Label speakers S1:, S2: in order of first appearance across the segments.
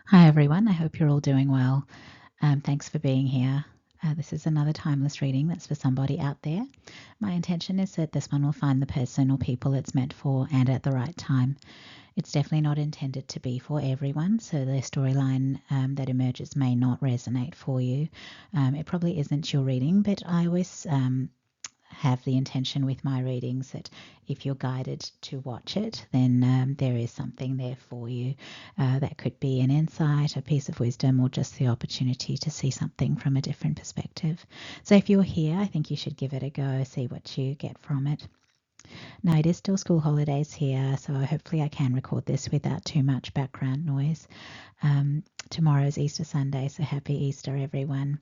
S1: Hi, everyone. I hope you're all doing well. Thanks for being here. This is another timeless reading that's for somebody out there. My intention is that this one will find the person or people it's meant for and at the right time. It's definitely not intended to be for everyone, so the storyline that emerges may not resonate for you. It probably isn't your reading, but I always have the intention with my readings that if you're guided to watch it, then there is something there for you. That could be an insight, a piece of wisdom, or just the opportunity to see something from a different perspective. So if you're here, I think you should give it a go, see what you get from it. Now, it is still school holidays here, so hopefully I can record this without too much background noise. Tomorrow's Easter Sunday, so happy Easter, everyone.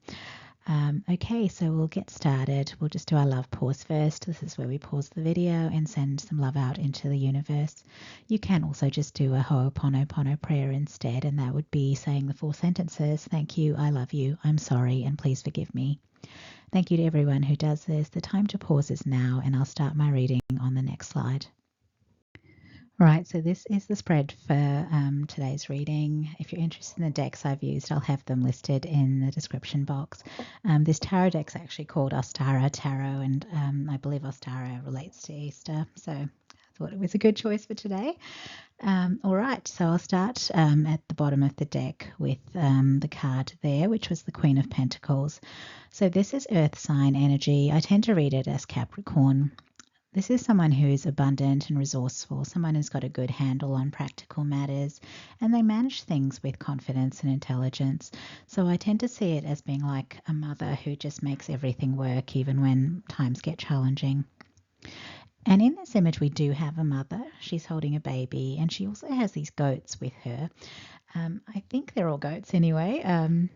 S1: Okay, so we'll get started. We'll just do our love pause first. This is where we pause the video and send some love out into the universe. You can also just do a Ho'oponopono prayer instead, and that would be saying the 4 sentences: thank you, I love you, I'm sorry, and please forgive me. Thank you to everyone who does this. The time to pause is now, and I'll start my reading on the next slide. Right, so this is the spread for today's reading. If you're interested in the decks I've used, I'll have them listed in the description box. This tarot deck's actually called Ostara Tarot, and I believe Ostara relates to Easter, so I thought it was a good choice for today. All right, so I'll start at the bottom of the deck with the card there, which was the Queen of Pentacles. So this is Earth sign energy. I tend to read it as Capricorn. This is someone who is abundant and resourceful, someone who's got a good handle on practical matters, and they manage things with confidence and intelligence. So I tend to see it as being like a mother who just makes everything work even when times get challenging. And in this image, we do have a mother. She's holding a baby, and she also has these goats with her. I think they're all goats anyway.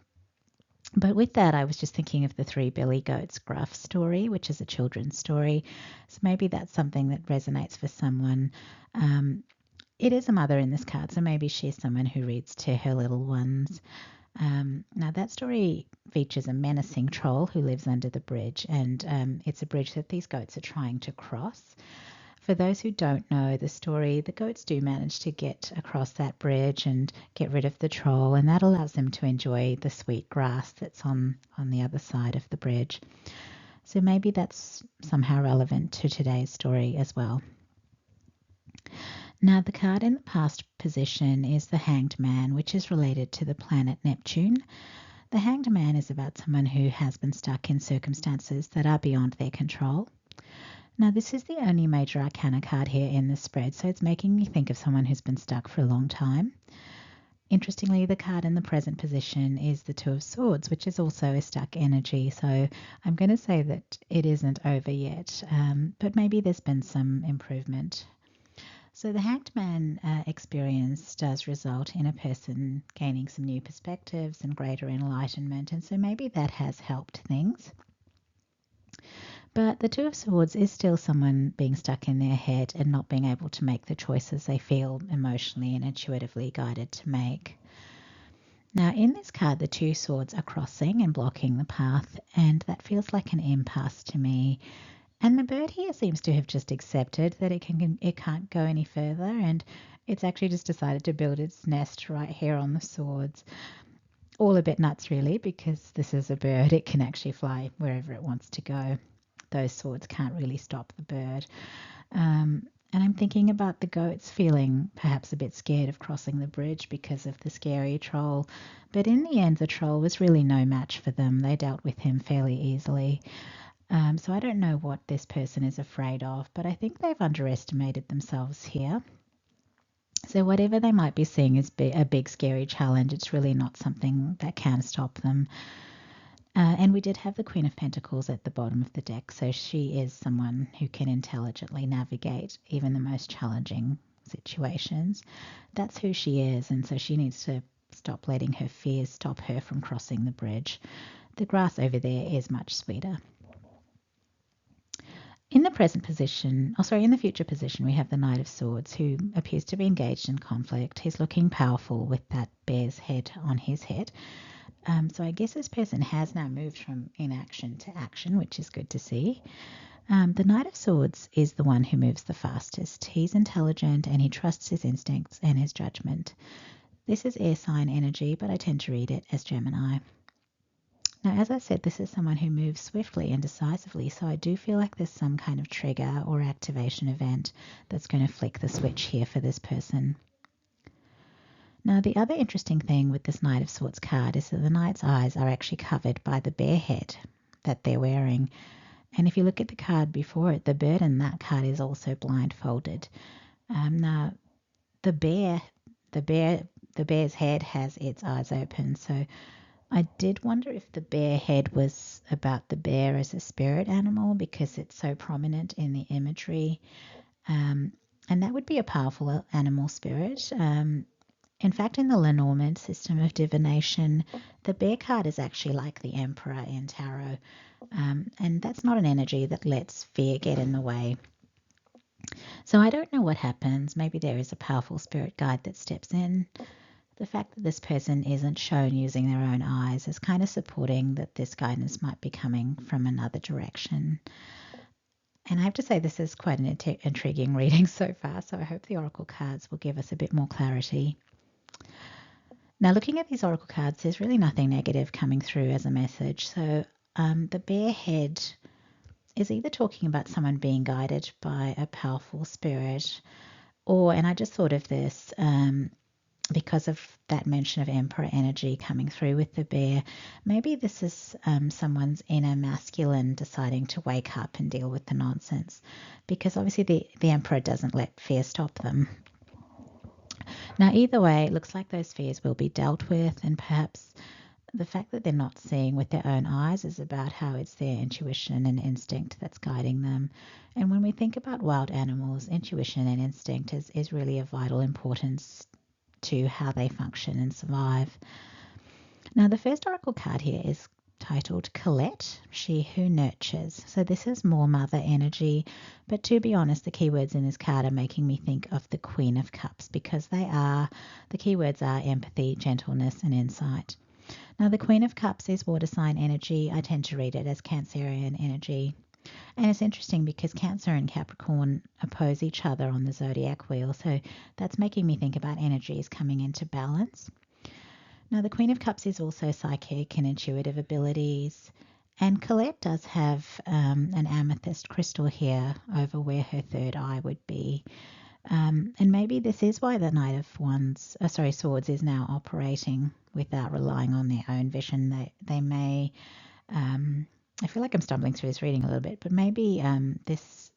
S1: But with that, I was just thinking of the Three Billy Goats Gruff story, which is a children's story. So maybe that's something that resonates for someone. It is a mother in this card, so maybe she's someone who reads to her little ones. Now, that story features a menacing troll who lives under the bridge, and it's a bridge that these goats are trying to cross. For those who don't know the story, the goats do manage to get across that bridge and get rid of the troll, and that allows them to enjoy the sweet grass that's on the other side of the bridge. So maybe that's somehow relevant to today's story as well. Now, the card in the past position is the Hanged Man, which is related to the planet Neptune. The Hanged Man is about someone who has been stuck in circumstances that are beyond their control. Now, this is the only major arcana card here in the spread, so it's making me think of someone who's been stuck for a long time. Interestingly, the card in the present position is the Two of Swords, which is also a stuck energy, so I'm going to say that it isn't over yet, but maybe there's been some improvement. So the Hanged Man experience does result in a person gaining some new perspectives and greater enlightenment, and so maybe that has helped things. But the Two of Swords is still someone being stuck in their head and not being able to make the choices they feel emotionally and intuitively guided to make. Now, in this card, the two swords are crossing and blocking the path, and that feels like an impasse to me. And the bird here seems to have just accepted that it can't go any further, and it's actually just decided to build its nest right here on the swords. All a bit nuts, really, because this is a bird. It can actually fly wherever it wants to go. Those swords can't really stop the bird. And I'm thinking about the goats feeling perhaps a bit scared of crossing the bridge because of the scary troll. But in the end, the troll was really no match for them. They dealt with him fairly easily. So I don't know what this person is afraid of, but I think they've underestimated themselves here. So whatever they might be seeing as a big scary challenge, it's really not something that can stop them. And we did have the Queen of Pentacles at the bottom of the deck, so she is someone who can intelligently navigate even the most challenging situations. That's who she is, and so she needs to stop letting her fears stop her from crossing the bridge. The grass over there is much sweeter. In the future position, we have the Knight of Swords, who appears to be engaged in conflict. He's looking powerful with that bear's head on his head. So I guess this person has now moved from inaction to action, which is good to see. The Knight of Swords is the one who moves the fastest. He's intelligent and he trusts his instincts and his judgment. This is air sign energy, but I tend to read it as Gemini. Now, as I said, this is someone who moves swiftly and decisively, so I do feel like there's some kind of trigger or activation event that's going to flick the switch here for this person. Now, the other interesting thing with this Knight of Swords card is that the Knight's eyes are actually covered by the bear head that they're wearing. And if you look at the card before it, the bird in that card is also blindfolded. Now, the bear's head has its eyes open, so I did wonder if the bear head was about the bear as a spirit animal because it's so prominent in the imagery. And that would be a powerful animal spirit. In fact, in the Lenormand system of divination, the bear card is actually like the Emperor in tarot. And that's not an energy that lets fear get in the way. So I don't know what happens. Maybe there is a powerful spirit guide that steps in. The fact that this person isn't shown using their own eyes is kind of supporting that this guidance might be coming from another direction. And I have to say this is quite an intriguing reading so far, so I hope the oracle cards will give us a bit more clarity. Now, looking at these oracle cards, there's really nothing negative coming through as a message. So the bear head is either talking about someone being guided by a powerful spirit, or, and I just thought of this because of that mention of Emperor energy coming through with the bear, maybe this is someone's inner masculine deciding to wake up and deal with the nonsense, because obviously the Emperor doesn't let fear stop them. Now, either way, it looks like those fears will be dealt with, and perhaps the fact that they're not seeing with their own eyes is about how it's their intuition and instinct that's guiding them. And when we think about wild animals, intuition and instinct is really of vital importance to how they function and survive. Now, the first oracle card here is titled Colette, She Who Nurtures. So this is more mother energy, but to be honest, the keywords in this card are making me think of the Queen of Cups because the keywords are empathy, gentleness, and insight. Now, the Queen of Cups is water sign energy. I tend to read it as Cancerian energy. And it's interesting because Cancer and Capricorn oppose each other on the zodiac wheel, so that's making me think about energies coming into balance. Now, the Queen of Cups is also psychic and intuitive abilities, and Colette does have an amethyst crystal here over where her third eye would be. And maybe this is why the Knight of Swords is now operating without relying on their own vision. They may... I feel like I'm stumbling through this reading a little bit, but maybe this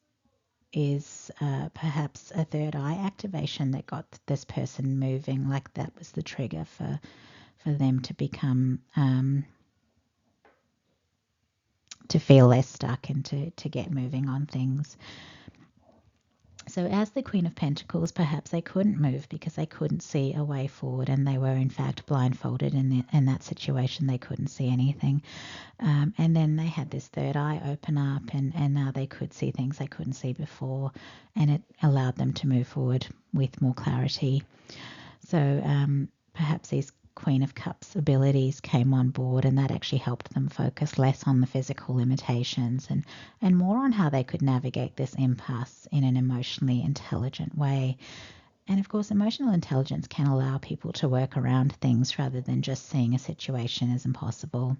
S1: is perhaps a third eye activation that got this person moving, like that was the trigger for them to become, to feel less stuck and to get moving on things. So as the Queen of Pentacles, perhaps they couldn't move because they couldn't see a way forward, and they were in fact blindfolded in that situation. They couldn't see anything. And then they had this third eye open up, and now they could see things they couldn't see before, and it allowed them to move forward with more clarity. So perhaps these Queen of Cups abilities came on board, and that actually helped them focus less on the physical limitations and more on how they could navigate this impasse in an emotionally intelligent way. And of course, emotional intelligence can allow people to work around things rather than just seeing a situation as impossible.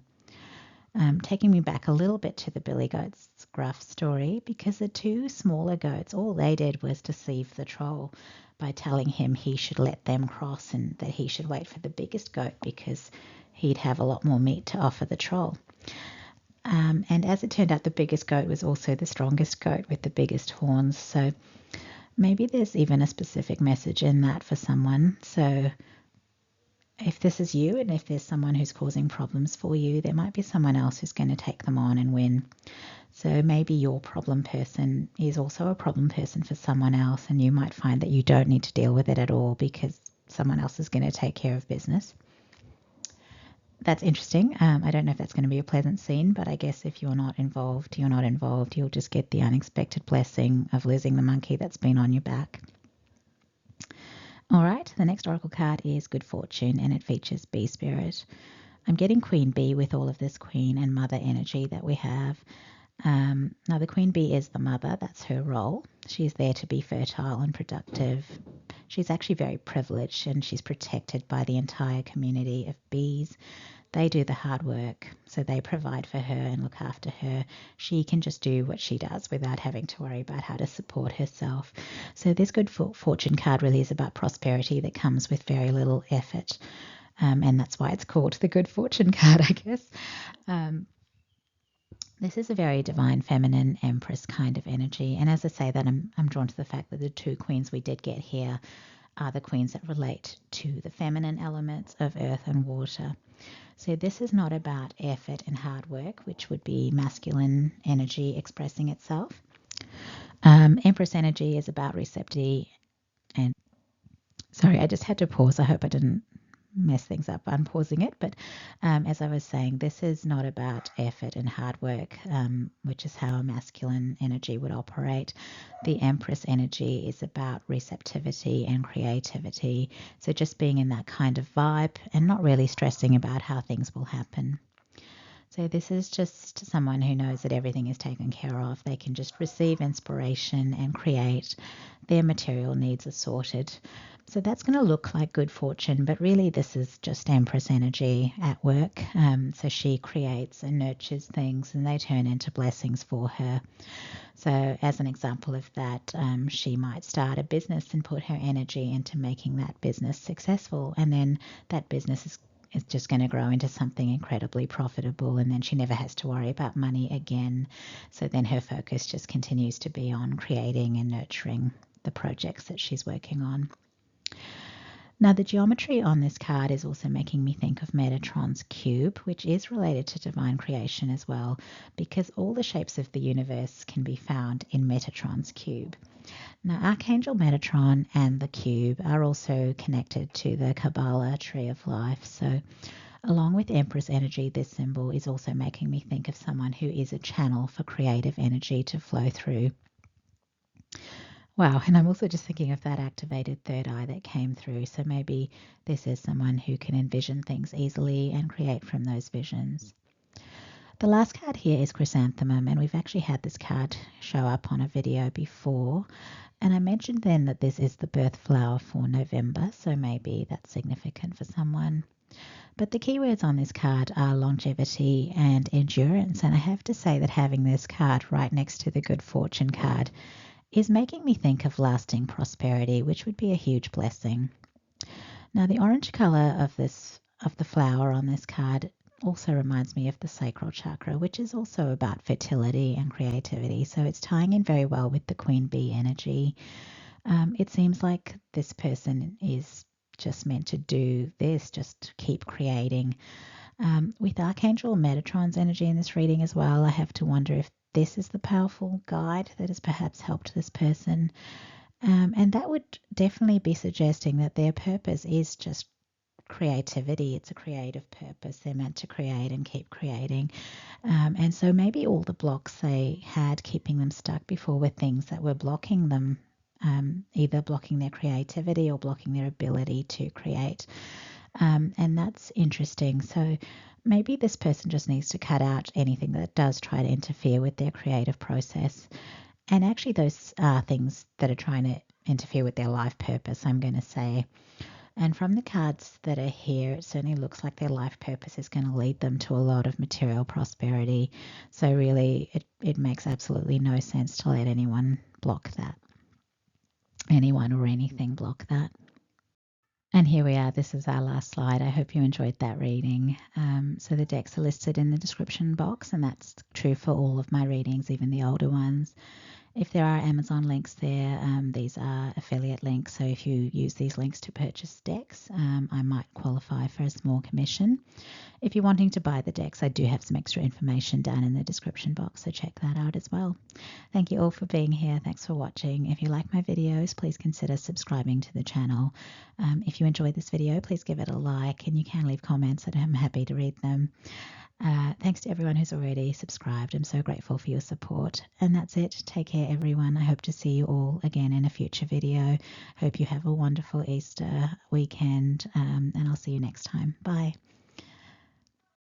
S1: Taking me back a little bit to the Billy Goat's Gruff story, because the two smaller goats, all they did was deceive the troll by telling him he should let them cross and that he should wait for the biggest goat because he'd have a lot more meat to offer the troll. And as it turned out, the biggest goat was also the strongest goat with the biggest horns. So maybe there's even a specific message in that for someone. So if this is you, and if there's someone who's causing problems for you, there might be someone else who's going to take them on and win. So maybe your problem person is also a problem person for someone else, and you might find that you don't need to deal with it at all because someone else is going to take care of business. That's interesting. I don't know if that's going to be a pleasant scene, but I guess if you're not involved, you're not involved. You'll just get the unexpected blessing of losing the monkey that's been on your back. All right, the next oracle card is Good Fortune, and it features Bee Spirit. I'm getting Queen Bee with all of this Queen and Mother energy that we have. Now, the queen bee is the mother. That's her role. She's there to be fertile and productive. She's actually very privileged and she's protected by the entire community of bees. They do the hard work, so they provide for her and look after her. She can just do what she does without having to worry about how to support herself. So this good fortune card really is about prosperity that comes with very little effort. And that's why it's called the good fortune card, I guess. This is a very divine, feminine, empress kind of energy. And as I say that, I'm drawn to the fact that the two queens we did get here are the queens that relate to the feminine elements of earth and water. So this is not about effort and hard work, which would be masculine energy expressing itself. Empress energy is about receptivity and sorry, I just had to pause. I hope I didn't mess things up. I'm pausing it. But as I was saying, this is not about effort and hard work, which is how a masculine energy would operate. The Empress energy is about receptivity and creativity. So just being in that kind of vibe and not really stressing about how things will happen. So this is just someone who knows that everything is taken care of. They can just receive inspiration and create. Their material needs are sorted. So that's going to look like good fortune, but really this is just Empress energy at work. So she creates and nurtures things and they turn into blessings for her. So as an example of that, she might start a business and put her energy into making that business successful. And then that business is just going to grow into something incredibly profitable, and then she never has to worry about money again. So then her focus just continues to be on creating and nurturing the projects that she's working on. Now, the geometry on this card is also making me think of Metatron's cube, which is related to divine creation as well, because all the shapes of the universe can be found in Metatron's cube. Now, Archangel Metatron and the cube are also connected to the Kabbalah tree of life. So, along with Empress energy, this symbol is also making me think of someone who is a channel for creative energy to flow through. Wow, and I'm also just thinking of that activated third eye that came through. So maybe this is someone who can envision things easily and create from those visions. The last card here is Chrysanthemum, and we've actually had this card show up on a video before. And I mentioned then that this is the birth flower for November, so maybe that's significant for someone. But the keywords on this card are longevity and endurance. And I have to say that having this card right next to the good fortune card is making me think of lasting prosperity, which would be a huge blessing. Now, the orange color of the flower on this card also reminds me of the sacral chakra, which is also about fertility and creativity. So it's tying in very well with the queen bee energy. It seems like this person is just meant to do this, just keep creating. With Archangel Metatron's energy in this reading as well, I have to wonder if this is the powerful guide that has perhaps helped this person. And that would definitely be suggesting that their purpose is just creativity. It's a creative purpose. They're meant to create and keep creating. And so maybe all the blocks they had keeping them stuck before were things that were blocking them, either blocking their creativity or blocking their ability to create. And that's interesting. So maybe this person just needs to cut out anything that does try to interfere with their creative process. And actually those are things that are trying to interfere with their life purpose, I'm going to say. And from the cards that are here, it certainly looks like their life purpose is going to lead them to a lot of material prosperity. So really, it makes absolutely no sense to let anyone block that. Anyone or anything block that. And here we are. This is our last slide. I hope you enjoyed that reading. So the decks are listed in the description box, and that's true for all of my readings, even the older ones. If there are Amazon links there, these are affiliate links. So if you use these links to purchase decks, I might qualify for a small commission. If you're wanting to buy the decks, I do have some extra information down in the description box, so check that out as well. Thank you all for being here. Thanks for watching. If you like my videos, please consider subscribing to the channel. If you enjoyed this video, please give it a like, and you can leave comments and I'm happy to read them. Thanks to everyone who's already subscribed. I'm so grateful for your support. And that's it. Take care, everyone. I hope to see you all again in a future video. Hope you have a wonderful Easter weekend, and I'll see you next time. Bye.